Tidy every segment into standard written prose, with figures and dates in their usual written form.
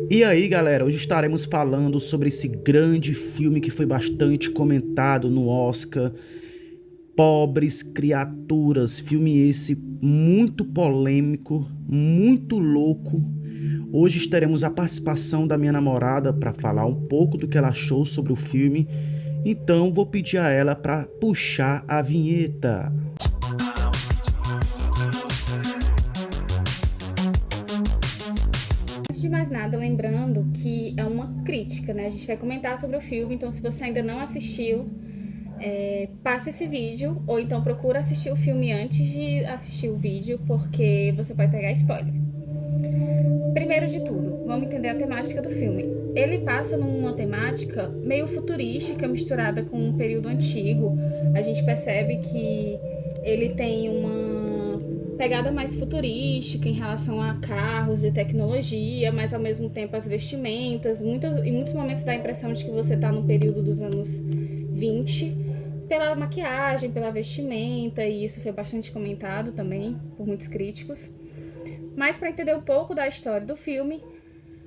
E aí, galera, hoje estaremos falando sobre esse grande filme que foi bastante comentado no Oscar, Pobres Criaturas, filme esse muito polêmico, muito louco. Hoje teremos a participação da minha namorada para falar um pouco do que ela achou sobre o filme. Então vou pedir a ela para puxar a vinheta. Antes de mais nada, lembrando que é uma crítica, né? A gente vai comentar sobre o filme, então se você ainda não assistiu, passe esse vídeo, ou então procura assistir o filme antes de assistir o vídeo, porque você vai pegar spoiler. Primeiro de tudo, vamos entender a temática do filme. Ele passa numa temática meio futurística, misturada com um período antigo. A gente percebe que ele tem uma pegada mais futurística em relação a carros e tecnologia, mas ao mesmo tempo as vestimentas. Em muitos momentos dá a impressão de que você está no período dos anos 20, pela maquiagem, pela vestimenta, e isso foi bastante comentado também por muitos críticos. Mas para entender um pouco da história do filme,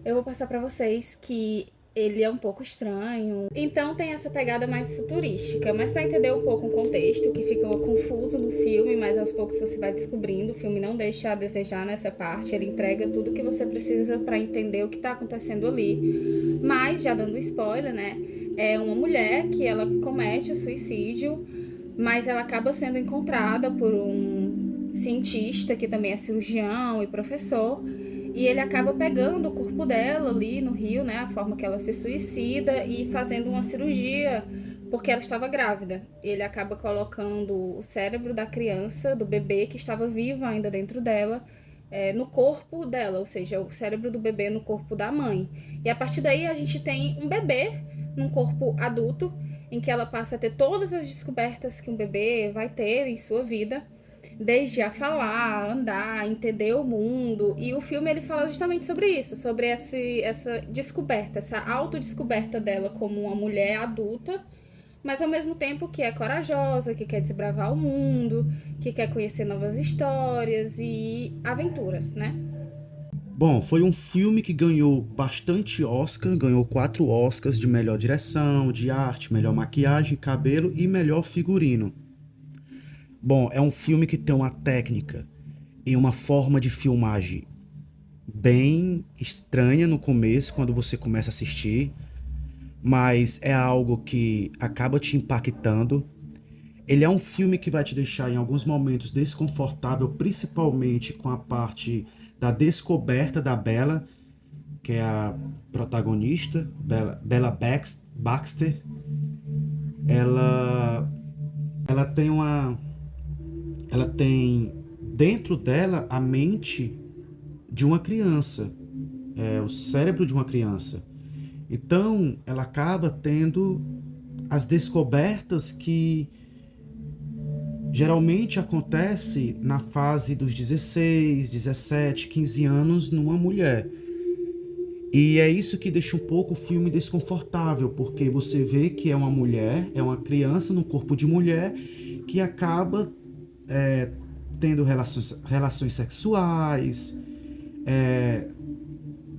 eu vou passar para vocês que ele é um pouco estranho. Então tem essa pegada mais futurística. Mas para entender um pouco o contexto, que ficou confuso no filme, mas aos poucos você vai descobrindo, o filme não deixa a desejar nessa parte. Ele entrega tudo que você precisa para entender o que está acontecendo ali. Mas, já dando spoiler, né? É uma mulher que ela comete o suicídio, mas ela acaba sendo encontrada por um cientista que também é cirurgião e professor, e ele acaba pegando o corpo dela ali no rio, né, a forma que ela se suicida, e fazendo uma cirurgia porque ela estava grávida. Ele acaba colocando o cérebro da criança, do bebê que estava vivo ainda dentro dela, no corpo dela, ou seja, o cérebro do bebê no corpo da mãe. E a partir daí a gente tem um bebê num corpo adulto, em que ela passa a ter todas as descobertas que um bebê vai ter em sua vida, desde a falar, andar, entender o mundo. E o filme ele fala justamente sobre isso, sobre essa descoberta, essa autodescoberta dela como uma mulher adulta, mas ao mesmo tempo que é corajosa, que quer desbravar o mundo, que quer conhecer novas histórias e aventuras, né? Bom, foi um filme que ganhou bastante Oscar, ganhou 4 Oscars de melhor direção, de arte, melhor maquiagem, cabelo e melhor figurino. Bom, é um filme que tem uma técnica e uma forma de filmagem bem estranha no começo, quando você começa a assistir, mas é algo que acaba te impactando. Ele é um filme que vai te deixar em alguns momentos desconfortável, principalmente com a parte da descoberta da Bella, que é a protagonista, Baxter. Ela, ela tem uma, ela tem dentro dela a mente de uma criança, o cérebro de uma criança. Então, ela acaba tendo as descobertas que geralmente acontece na fase dos 16, 17, 15 anos numa mulher. E é isso que deixa um pouco o filme desconfortável, porque você vê que é uma mulher, é uma criança no corpo de mulher que acaba tendo relações sexuais.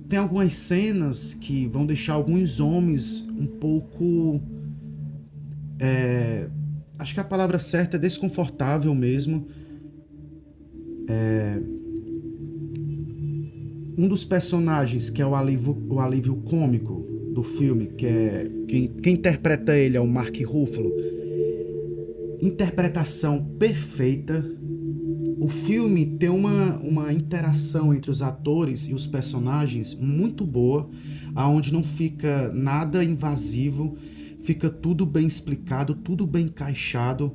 Tem algumas cenas que vão deixar alguns homens um pouco. Acho que a palavra certa é desconfortável mesmo. Um dos personagens, que é o alívio cômico do filme, que é quem interpreta ele é o Mark Ruffalo. Interpretação perfeita. O filme tem uma interação entre os atores e os personagens muito boa, aonde não fica nada invasivo, fica tudo bem explicado, tudo bem encaixado.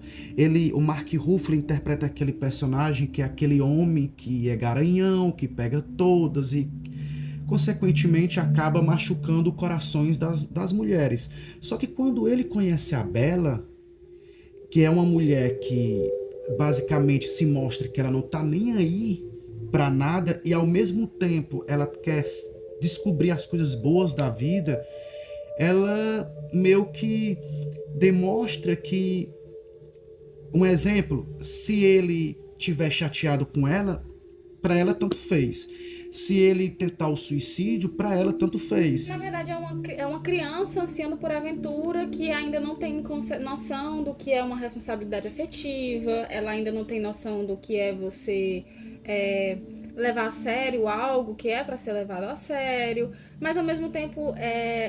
O Mark Ruffalo interpreta aquele personagem que é aquele homem que é garanhão, que pega todas e consequentemente acaba machucando corações das mulheres. Só que quando ele conhece a Bella, que é uma mulher que basicamente se mostra que ela não tá nem aí pra nada e ao mesmo tempo ela quer descobrir as coisas boas da vida, ela meio que demonstra que, um exemplo, se ele tiver chateado com ela, pra ela tanto fez. Se ele tentar o suicídio, para ela tanto fez. Na verdade, é uma criança ansiando por aventura que ainda não tem noção do que é uma responsabilidade afetiva, ela ainda não tem noção do que é você levar a sério algo que é para ser levado a sério. Mas, ao mesmo tempo,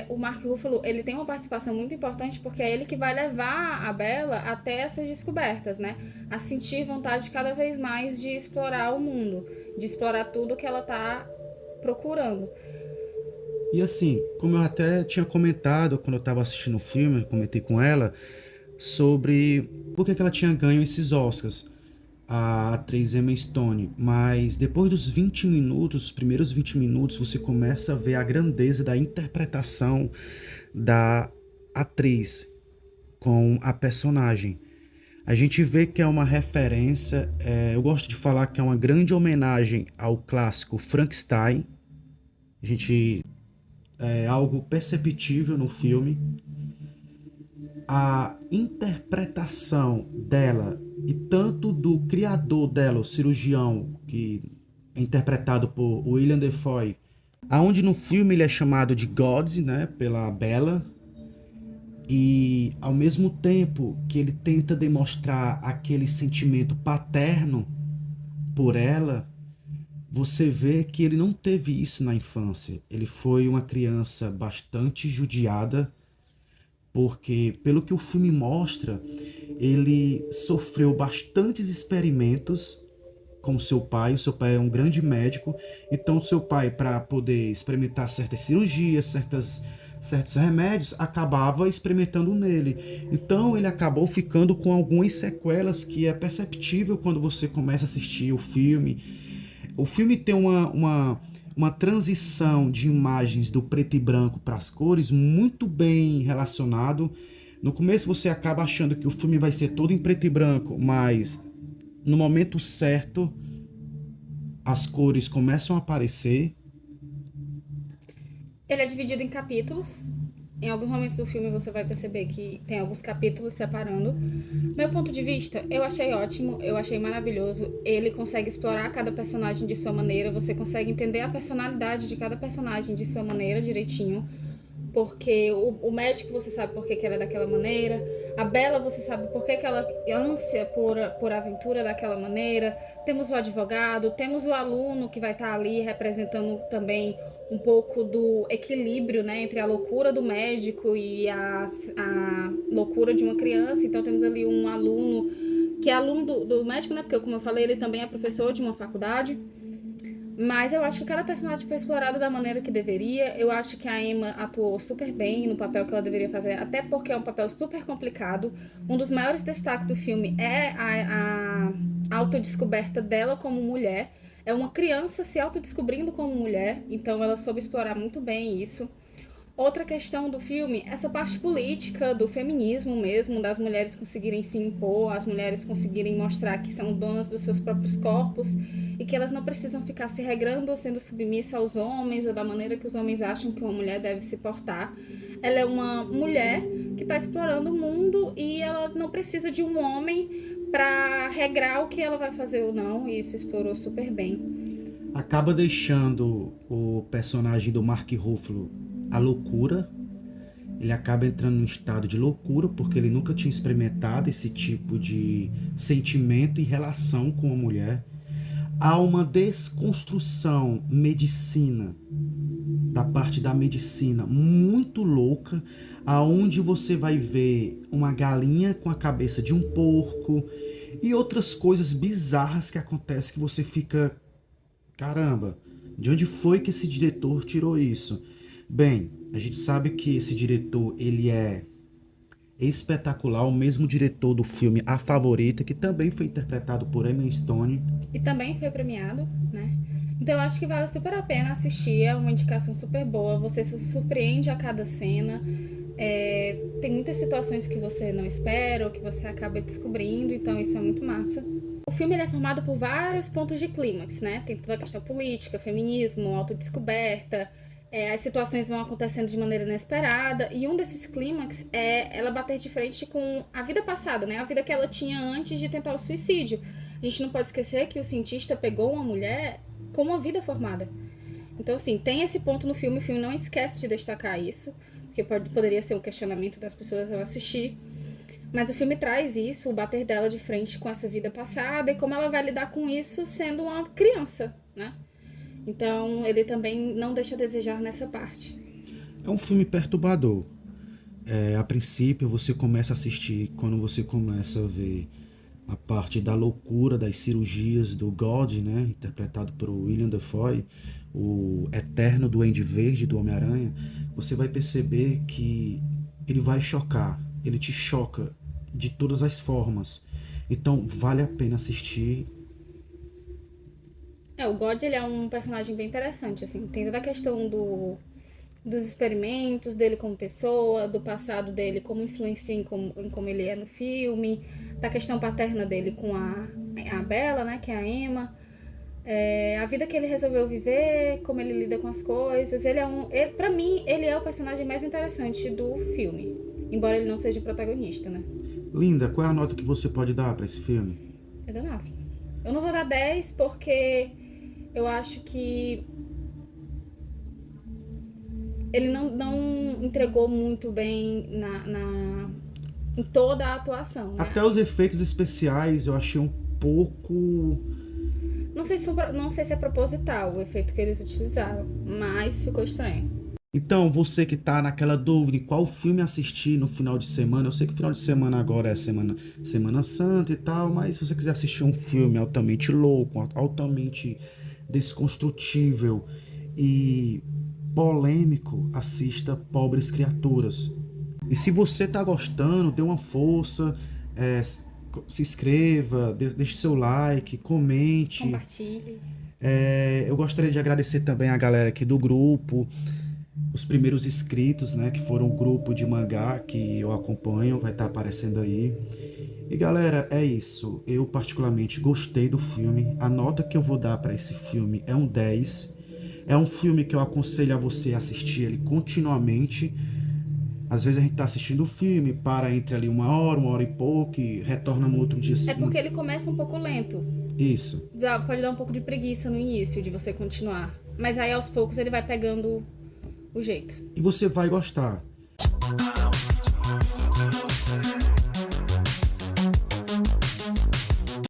o Mark Ruffalo ele tem uma participação muito importante porque é ele que vai levar a Bella até essas descobertas, né? A sentir vontade cada vez mais de explorar o mundo, de explorar tudo que ela tá procurando. E assim, como eu até tinha comentado quando eu estava assistindo o filme, eu comentei com ela sobre por que ela tinha ganho esses Oscars, a atriz Emma Stone. Mas depois dos 20 minutos, os primeiros 20 minutos, você começa a ver a grandeza da interpretação da atriz com a personagem. A gente vê que é uma referência, eu gosto de falar que é uma grande homenagem ao clássico Frankenstein. A gente algo perceptível no filme. A interpretação dela e tanto do criador dela, o cirurgião, que é interpretado por William Dafoe, aonde no filme ele é chamado de God, né, pela Bella, e ao mesmo tempo que ele tenta demonstrar aquele sentimento paterno por ela, você vê que ele não teve isso na infância. Ele foi uma criança bastante judiada, porque, pelo que o filme mostra, ele sofreu bastantes experimentos com seu pai. O seu pai é um grande médico, então seu pai, para poder experimentar certas cirurgias, certos remédios, acabava experimentando nele. Então ele acabou ficando com algumas sequelas que é perceptível quando você começa a assistir o filme. O filme tem uma transição de imagens do preto e branco para as cores muito bem relacionado. No começo você acaba achando que o filme vai ser todo em preto e branco, mas no momento certo as cores começam a aparecer. Ele é dividido em capítulos. Em alguns momentos do filme você vai perceber que tem alguns capítulos separando. Meu ponto de vista, eu achei ótimo, eu achei maravilhoso. Ele consegue explorar cada personagem de sua maneira, você consegue entender a personalidade de cada personagem de sua maneira direitinho. Porque o médico você sabe por que ela é daquela maneira, a Bella você sabe por que ela ânsia por aventura daquela maneira. Temos o advogado, temos o aluno que vai estar ali representando também um pouco do equilíbrio, né, entre a loucura do médico e a loucura de uma criança. Então temos ali um aluno que é aluno do médico, né, porque como eu falei, ele também é professor de uma faculdade. Mas eu acho que cada personagem foi explorado da maneira que deveria. Eu acho que a Emma atuou super bem no papel que ela deveria fazer, até porque é um papel super complicado. Um dos maiores destaques do filme é a autodescoberta dela como mulher. É uma criança se autodescobrindo como mulher, então ela soube explorar muito bem isso. Outra questão do filme, essa parte política do feminismo mesmo, das mulheres conseguirem se impor, as mulheres conseguirem mostrar que são donas dos seus próprios corpos e que elas não precisam ficar se regrando ou sendo submissas aos homens ou da maneira que os homens acham que uma mulher deve se portar. Ela é uma mulher que está explorando o mundo e ela não precisa de um homem para regrar o que ela vai fazer ou não, e isso explorou super bem. Acaba deixando o personagem do Mark Ruffalo a loucura. Ele acaba entrando num estado de loucura porque ele nunca tinha experimentado esse tipo de sentimento e relação com uma mulher. Há uma desconstrução medicina, da parte da medicina, muito louca, aonde você vai ver uma galinha com a cabeça de um porco e outras coisas bizarras que acontecem que você fica, caramba, de onde foi que esse diretor tirou isso? Bem, a gente sabe que esse diretor, ele é espetacular, o mesmo diretor do filme A Favorita, que também foi interpretado por Emma Stone. E também foi premiado, né? Então eu acho que vale super a pena assistir, é uma indicação super boa, você se surpreende a cada cena. Tem muitas situações que você não espera ou que você acaba descobrindo, então isso é muito massa. O filme ele é formado por vários pontos de clímax, né? Tem toda a questão política, feminismo, autodescoberta, as situações vão acontecendo de maneira inesperada, e um desses clímax é ela bater de frente com a vida passada, né? A vida que ela tinha antes de tentar o suicídio. A gente não pode esquecer que o cientista pegou uma mulher com uma vida formada. Então, assim, tem esse ponto no filme, o filme não esquece de destacar isso, porque poderia ser um questionamento das pessoas ao assistir. Mas o filme traz isso, o bater dela de frente com essa vida passada e como ela vai lidar com isso sendo uma criança, né? Então, ele também não deixa a desejar nessa parte. É um filme perturbador. A princípio, você começa a assistir, quando você começa a ver a parte da loucura das cirurgias do God, né, interpretado por William Dafoe, o eterno Duende Verde do Homem-Aranha, você vai perceber que ele vai chocar, ele te choca de todas as formas. Então, vale a pena assistir. O God, ele é um personagem bem interessante, assim, tem toda a questão dos experimentos dele como pessoa, do passado dele, como influencia em como ele é no filme, da questão paterna dele com a Bella, né, que é a Emma, a vida que ele resolveu viver, como ele lida com as coisas. Pra mim, ele é o personagem mais interessante do filme, embora ele não seja o protagonista, né? Linda, qual é a nota que você pode dar para esse filme? Eu dou 9. Eu não vou dar 10 porque eu acho que ele não entregou muito bem em toda a atuação, né? Até os efeitos especiais eu achei um pouco... Não sei se é proposital o efeito que eles utilizaram, mas ficou estranho. Então, você que tá naquela dúvida de qual filme assistir no final de semana, eu sei que final de semana agora é Semana Santa e tal, mas se você quiser assistir um filme altamente louco, altamente desconstrutível e polêmico, assista Pobres Criaturas. E se você tá gostando, dê uma força, se inscreva, deixe seu like, comente. Compartilhe. Eu gostaria de agradecer também a galera aqui do grupo, os primeiros inscritos, né, que foram o grupo de mangá que eu acompanho, vai estar aparecendo aí. E galera, é isso. Eu particularmente gostei do filme. A nota que eu vou dar para esse filme é um 10. É um filme que eu aconselho a você assistir ele continuamente. Às vezes a gente tá assistindo o filme, para entre ali uma hora e pouco, e retorna no outro dia. É porque ele começa um pouco lento. Isso. Pode dar um pouco de preguiça no início de você continuar. Mas aí aos poucos ele vai pegando o jeito. E você vai gostar.